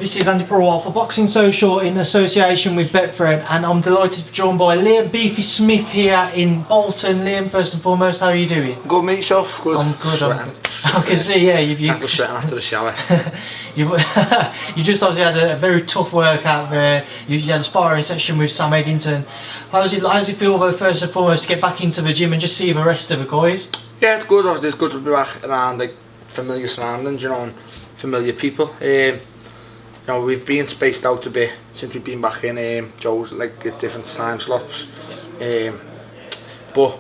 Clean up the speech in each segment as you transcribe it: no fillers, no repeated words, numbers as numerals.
This is Andi Purewal for Boxing Social in association with Betfred, and I'm delighted to be joined by Liam Beefy Smith here in Bolton. Liam, first and foremost, how are you doing? Good, mate, yourself? Good. I'm good. I can see, yeah. After sweating after the shower. you just obviously had a very tough workout there. You had a sparring session with Sam Eddington. How does it feel, though, first and foremost, to get back into the gym and just see the rest of the guys? Yeah, it's good. Obviously, it's good to be back around like familiar surroundings, you know, and familiar people. You know, we've been spaced out a bit since we've been back in Joe's, like at different time slots. But you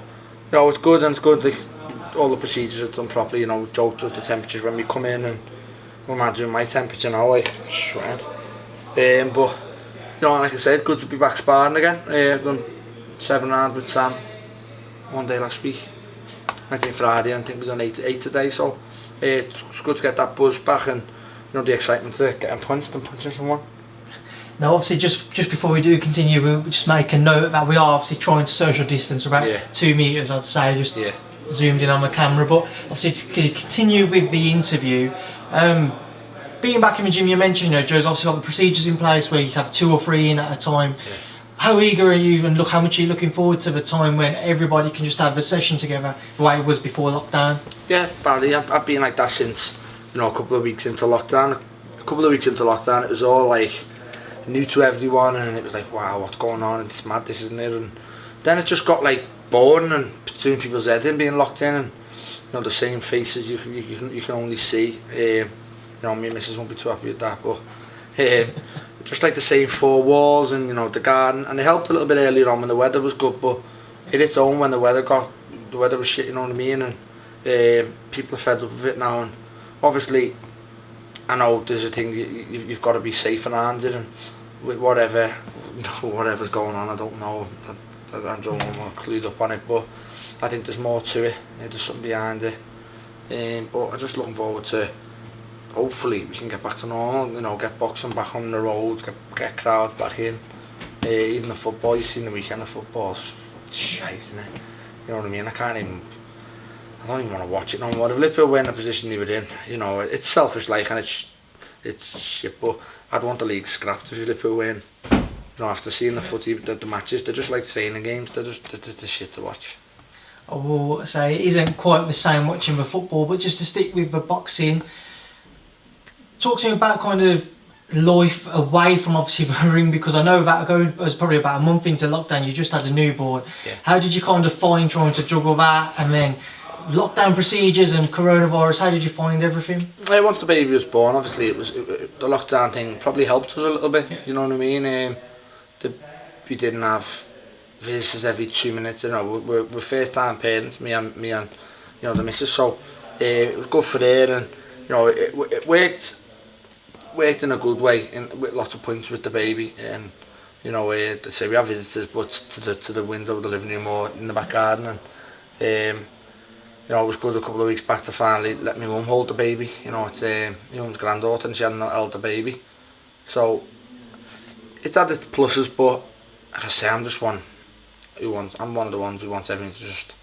know, it's good, and it's good. Like all the procedures are done properly. You know, Joe does the temperatures when we come in, and I'm not doing my temperature now, like sweating. But you know, like I said, good to be back sparring again. I've done 7 rounds with Sam one day last week. I think Friday, and I think we've done 8 today. So it's good to get that buzz back, and you know, the excitement to getting punched and punching someone. Now, obviously, just before we do continue, we'll just make a note that we are obviously trying to social distance about 2 metres, I'd say, just zoomed in on the camera. But obviously, to continue with the interview, being back in the gym, you mentioned, you know, Joe's obviously got the procedures in place where you have 2 or 3 in at a time. Yeah. How eager are you, and how much are you looking forward to the time when everybody can just have a session together the way it was before lockdown? Yeah, badly. I've been like that since, you know, a couple of weeks into lockdown. It was all like new to everyone, and it was like, wow, what's going on? It's mad, this, isn't it? And then it just got like boring, and between people's heads in being locked in, and you know, the same faces you can only see. You know, me and Mrs won't be too happy with that, but just like the same 4 walls, and you know, the garden. And it helped a little bit earlier on when the weather was good, but it hit home when the weather was shit, you know what I mean? And people are fed up with it now, and obviously I know there's a thing, you've got to be safe around it, and with whatever's going on, I don't know, I don't know, I'm not clued up on it, but I think there's more to it, there's something behind it. But I'm just looking forward to, hopefully we can get back to normal, you know, get boxing back on the road, get crowds back in. Even the football, you've seen the weekend of football, it's shite, isn't it? You know what I mean? I don't even want to watch it no more. If Liverpool were in the position they were in, you know, it's selfish, like, and it's shit, but I'd want the league scrapped if Liverpool win. You know, after seeing the footy, the matches, they're just like training games, they're shit to watch. I will say it isn't quite the same watching the football, but just to stick with the boxing, talk to me about kind of life away from obviously the ring, because I know that it was probably about a month into lockdown, you just had a newborn. Yeah. How did you kind of find trying to juggle that, and then lockdown procedures and coronavirus? How did you find everything? Once the baby was born, obviously the lockdown thing probably helped us a little bit. Yeah. You know what I mean? We didn't have visitors every 2 minutes. You know, we're first time parents, me and you know, the missus. So it was good for her, and you know, it worked in a good way, with lots of points with the baby. And you know, say we have visitors, but to the window of the living room or in the back garden. And you know, it was good a couple of weeks back to finally let my mum hold the baby. You know, it's my mum's granddaughter, and she hadn't held the baby. So it had its pluses, but like I say, I'm one of the ones who wants everything to just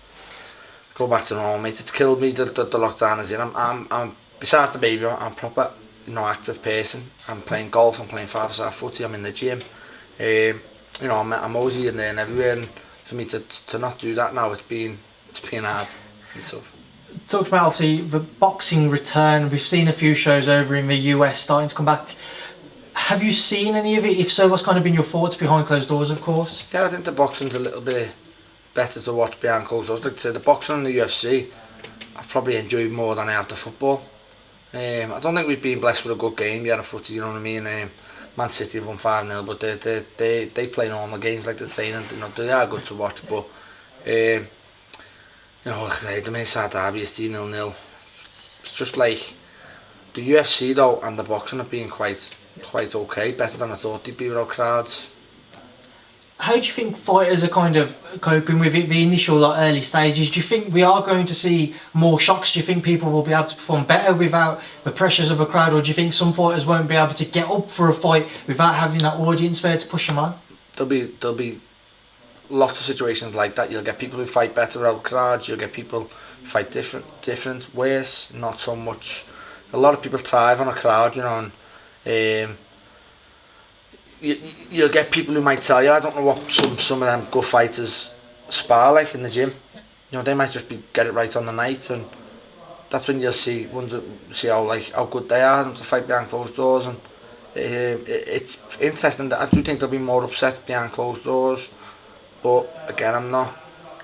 go back to normal, mate. It's killed me, the lockdown is in. I'm besides the baby, I'm proper, you know, active person. I'm playing golf, I'm playing 5-a-side footy, I'm in the gym. You know, I'm always here and there and everywhere, and for me to not do that now, it's been hard. Talked about obviously the boxing return. We've seen a few shows over in the US starting to come back. Have you seen any of it? If so, what's kind of been your thoughts behind closed doors, of course? Yeah, I think the boxing's a little bit better to watch behind closed doors. Like the boxing and the UFC, I've probably enjoyed more than I have the football. I don't think we've been blessed with a good game yet of footy, you know what I mean? Man City have won 5-0, but they play normal games like they're saying, you know, they are good to watch, but you know, like the Merseyside derby is 3-0. It's just like the UFC though, and the boxing have been quite okay, better than I thought they'd be without crowds. How do you think fighters are kind of coping with it, the initial early stages? Do you think we are going to see more shocks? Do you think people will be able to perform better without the pressures of a crowd, or do you think some fighters won't be able to get up for a fight without having that audience there to push them on? There'll be lots of situations like that. You'll get people who fight better without crowds, you'll get people who fight different, worse, not so much. A lot of people thrive on a crowd, you know, and you'll get people who might tell you, I don't know what some of them good fighters spar like in the gym. You know, they might just get it right on the night, and that's when you'll see how good they are and to fight behind closed doors. And it's interesting. I do think they'll be more upset behind closed doors, but again, I'm not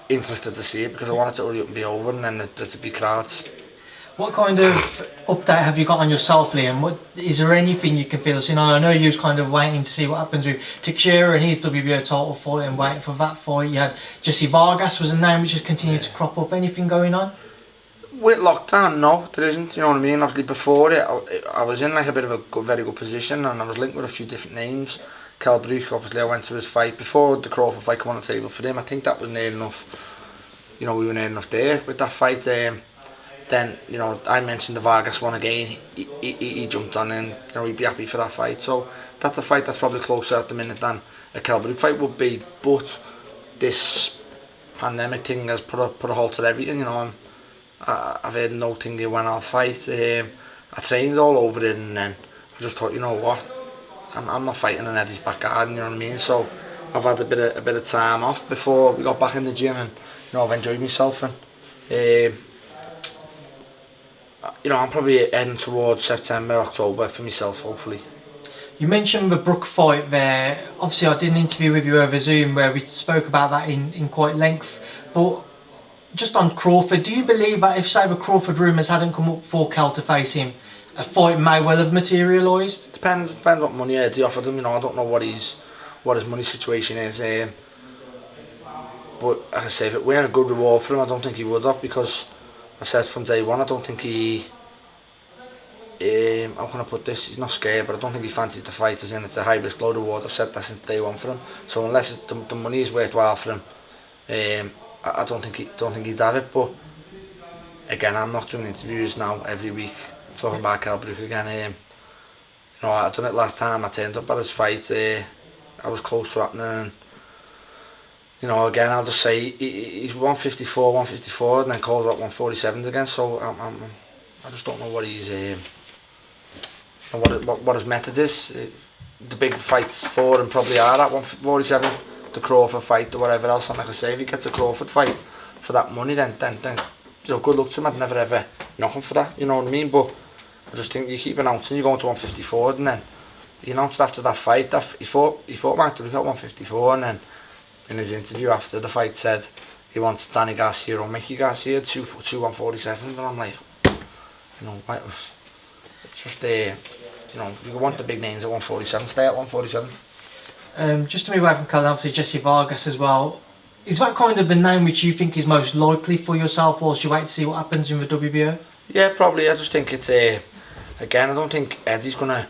interested to see it because I want it to hurry up and be over, and then there to be crowds. What kind of update have you got on yourself, Liam? Is there anything you can feel? So, I know you was kind of waiting to see what happens with Teixeira and his WBO title fight and waiting for that fight. You had Jessie Vargas was a name which has continued to crop up. Anything going on? With lockdown, no, there isn't. You know what I mean? Obviously, before it, I was in like a bit of a very good position, and I was linked with a few different names. Brook, obviously, I went to his fight before the Crawford fight came on the table for him. I think that was near enough. You know, we were near enough there with that fight. Then, you know, I mentioned the Vargas one again. He jumped on in. You know, he'd be happy for that fight. So that's a fight that's probably closer at the minute than a Brook fight would be. But this pandemic thing has put a halt to everything. You know, I've heard no thing when I'll fight. I trained all over it, and then I just thought, you know what, I'm not fighting in Eddie's back garden. You know what I mean? So I've had a bit of time off before we got back in the gym, and you know, I've enjoyed myself. And you know, I'm probably heading towards September, October for myself, hopefully. You mentioned the Brook fight there. Obviously, I did an interview with you over Zoom where we spoke about that in quite length. But just on Crawford, do you believe that if, say, the Crawford rumours hadn't come up for Cal to face him, a fight may well have materialised? Depends what money Eddie offered him. You know, I don't know what his money situation is. But like I say, if it weren't a good reward for him, I don't think he would have, because I've said from day one, I don't think he, how can I put this, he's not scared, but I don't think he fancies the fight, as in it's a high risk, low reward. I've said that since day one for him. So unless the money is worthwhile for him, I don't think he'd have it. But again, I'm not doing interviews now every week talking about Brook again. You know, I done it last time. I turned up at his fight. I was close to happening. And, you know, again, I'll just say he's 154, and then calls up 147s again. So I just don't know what he's what his method is. The big fights for him probably are at 147, the Crawford fight or whatever else. And like I say, if he gets a Crawford fight for that money, then you know, good luck to him. I'd never ever knock him for that. You know what I mean? But I just think you keep announcing you're going to 154, and then he announced after that fight that he fought Mark Dirrell at 154, and then in his interview after the fight said he wants Danny Garcia or Mickey Garcia, two 147s, and I'm like, you know, it's just you know, you want the big names at 147, stay at 147. Just to move away from Canelo, obviously Jessie Vargas as well. Is that kind of the name which you think is most likely for yourself, or should you wait to see what happens in the WBO? Yeah, probably. I just think it's again, I don't think Eddie's gonna.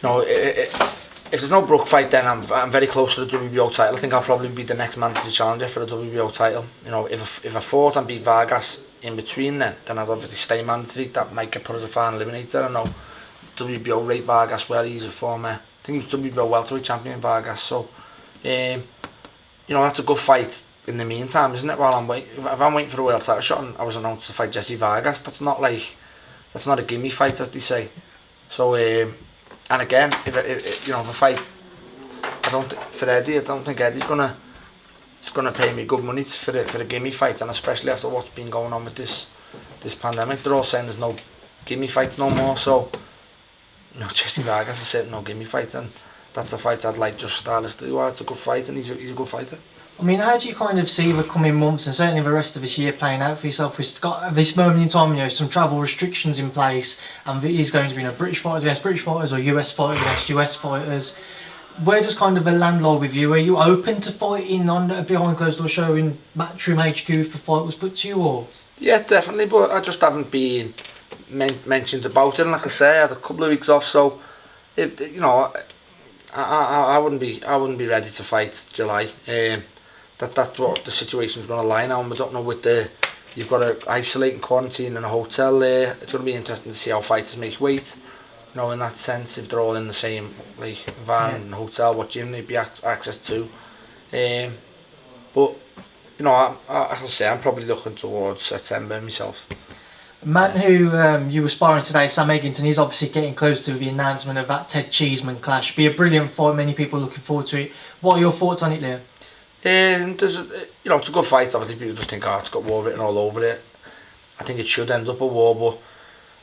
No, if there's no Brook fight, then I'm very close to the WBO title. I think I'll probably be the next mandatory challenger for the WBO title. You know, if I fought and beat Vargas in between, then I'd obviously stay mandatory. That might get put as a final eliminator. I know WBO rate Vargas well. He's a former, I think he's WBO welterweight champion, Vargas. So, you know, that's a good fight in the meantime, isn't it? While I'm waiting, if I'm waiting for a world title shot and I was announced to fight Jessie Vargas, that's not a gimme fight, as they say. So, and again, if you know, the fight, for Eddie, I don't think Eddie's gonna pay me good money for a gimme fight, and especially after what's been going on with this pandemic. They're all saying there's no gimme fights no more. So, you know, Jessie Vargas is saying no gimme fight, and that's a fight I'd like just stylistically. It's a good fight, and he's a good fighter. I mean, how do you kind of see the coming months and certainly the rest of this year playing out for yourself? We've got at this moment in time, you know, some travel restrictions in place, and it is going to be, you know, British fighters against British fighters or US fighters against US fighters. Where does kind of the landlord with you? Are you open to fighting on a behind closed door show in Matchroom HQ if the fight was put to you, or? Yeah, definitely, but I just haven't been mentioned about it. And like I say, I had a couple of weeks off, so if you know, I wouldn't be ready to fight July. That's what the situation's going to lie now, and we don't know with you've got to isolate and quarantine in a hotel there. It's going to be interesting to see how fighters make weight. You know, in that sense, if they're all in the same like van and hotel, what gym they'd be access to. But you know, as I say, I'm probably looking towards September myself. A man who you were sparring today, Sam Eggington, he's obviously getting close to the announcement of that Ted Cheeseman clash. Be a brilliant fight, many people looking forward to it. What are your thoughts on it, Liam? There's, it's a good fight. Obviously, people just think, it's got war written all over it. I think it should end up a war, but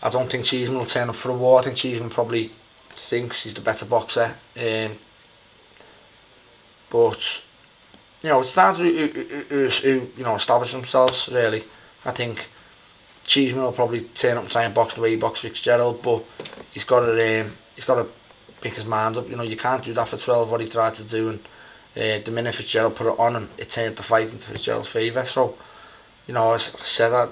I don't think Cheeseman will turn up for a war. I think Cheeseman probably thinks he's the better boxer. But it's time to establish themselves. Really, I think Cheeseman will probably turn up and try and box the way he boxed Fitzgerald, but he's got to pick his mind up. You can't do that for 12. What he tried to do, and the minute Fitzgerald put it on him, it turned the fight into Fitzgerald's favour. So, I said that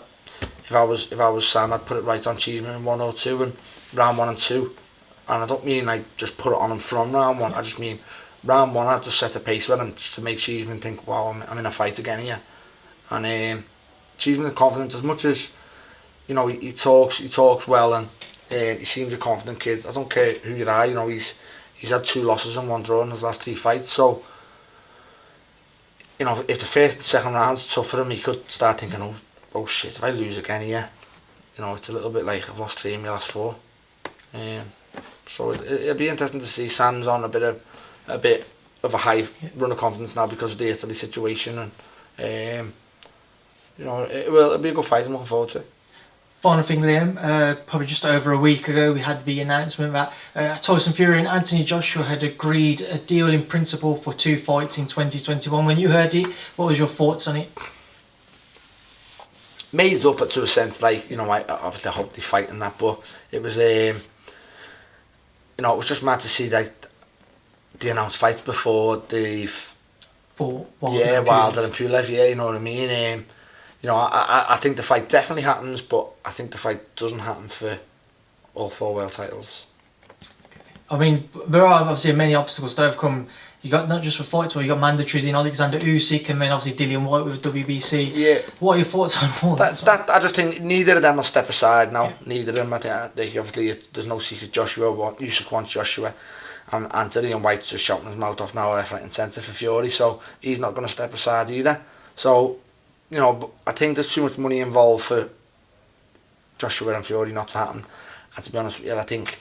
if I was Sam, I'd put it right on Cheeseman in 1 or 2 and round 1 and 2. And I don't mean like just put it on him from round 1. I just mean round 1, I'd just set a pace with him just to make Cheeseman think, wow, I'm in a fight again here. And Cheeseman is confident as much as he talks well, and he seems a confident kid. I don't care who you are, he's had 2 losses and 1 draw in his last 3 fights. So, if the first and second round's tough for him, he could start thinking, oh shit, if I lose again here, it's a little bit like I've lost 3 in my last 4. So it'll be interesting to see. Sam's on a bit of a high run of confidence now because of the Italy situation, and it'll be a good fight. I'm looking forward to it. Final thing, Liam, probably just over a week ago we had the announcement that Tyson Fury and Anthony Joshua had agreed a deal in principle for 2 fights in 2021. When you heard it, what was your thoughts on it? Made up to a sense, like, I obviously hope they fight in that, but it was it was just mad to see that they announced fights before Wilder and Pulev, you know what I mean. I think the fight definitely happens, but I think the fight doesn't happen for all 4 world titles. I mean, there are obviously many obstacles to overcome. You got not just for fights, but you got mandatories in Alexander Usyk, and then obviously Dillian White with WBC. Yeah. What are your thoughts on all that? I just think neither of them will step aside now. Yeah. Neither of them. I think obviously there's no secret. Usyk wants Joshua, and Dillian White's just shouting his mouth off now left, right, and centre for Fury, so he's not going to step aside either. So, I think there's too much money involved for Joshua and Fury not to happen. And to be honest with you, I think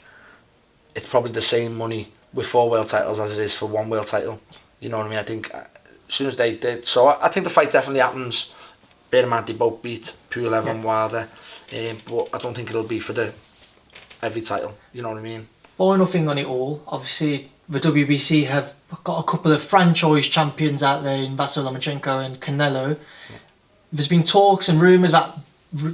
it's probably the same money with 4 world titles as it is for 1 world title. You know what I mean? I think as soon as they did, so I think the fight definitely happens. Bear in mind they both beat Purewal and Wilder, but I don't think it'll be for every title. You know what I mean? Final thing on it all, obviously the WBC have got a couple of franchise champions out there in Vasyl Lomachenko and Canelo. Yeah. There's been talks and rumours that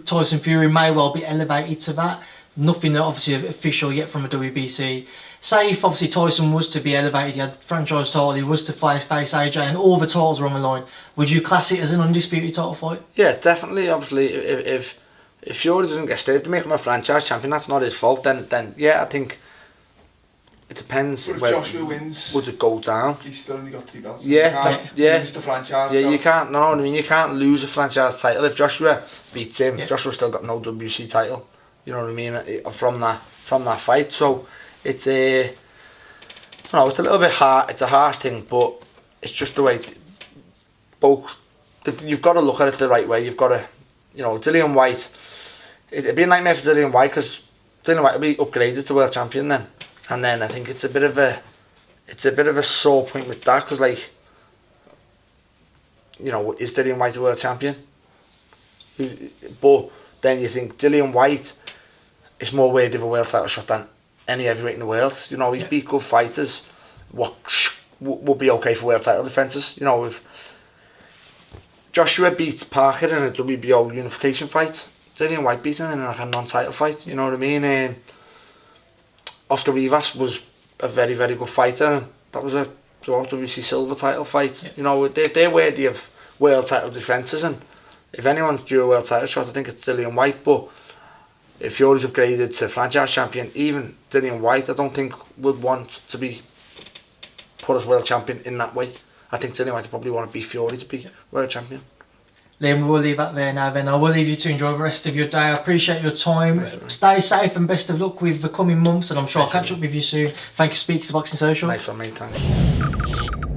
Tyson Fury may well be elevated to that. Nothing obviously official yet from a WBC. Say if obviously Tyson was to be elevated, he had franchise title, he was to face AJ, and all the titles were on the line, would you class it as an undisputed title fight? Yeah, definitely. Obviously, if Fury doesn't get stayed to make him a franchise champion, that's not his fault. Then yeah, I think it depends. But if Joshua wins, would it go down? He's still only got 3 belts. Yeah, lose the franchise. Yeah, you can't. No, I mean you can't lose a franchise title if Joshua beats him. Yeah. Joshua's still got no WC title. You know what I mean? From that fight, so it's it's a little bit hard. It's a harsh thing, but it's just the way both. You've got to look at it the right way. You've got to, Dillian White. It'd be a nightmare for Dillian White because Dillian White will be upgraded to world champion then, and then I think it's a bit of a sore point with that because is Dillian White a world champion? But then you think Dillian White is more worthy of a world title shot than any heavyweight in the world. He's beat good fighters. What would be okay for world title defences? If Joshua beats Parker in a WBO unification fight, Dillian White beat him in a non-title fight. You know what I mean? Oscar Rivas was a very, very good fighter, and that was a WBC silver title fight. Yeah. They're worthy of world title defences, and if anyone's due a world title shot, I think it's Dillian White. But if Fury's upgraded to franchise champion, even Dillian White, I don't think would want to be put as world champion in that way. I think Dillian White would probably want to beat Fury to be world champion. Liam, we will leave that there now then. I will leave you to enjoy the rest of your day. I appreciate your time. Nice. Stay safe and best of luck with the coming months, and I'm sure I'll catch up with you soon. Thank you for speaking to Boxing Social. Nice one, mate. Thanks.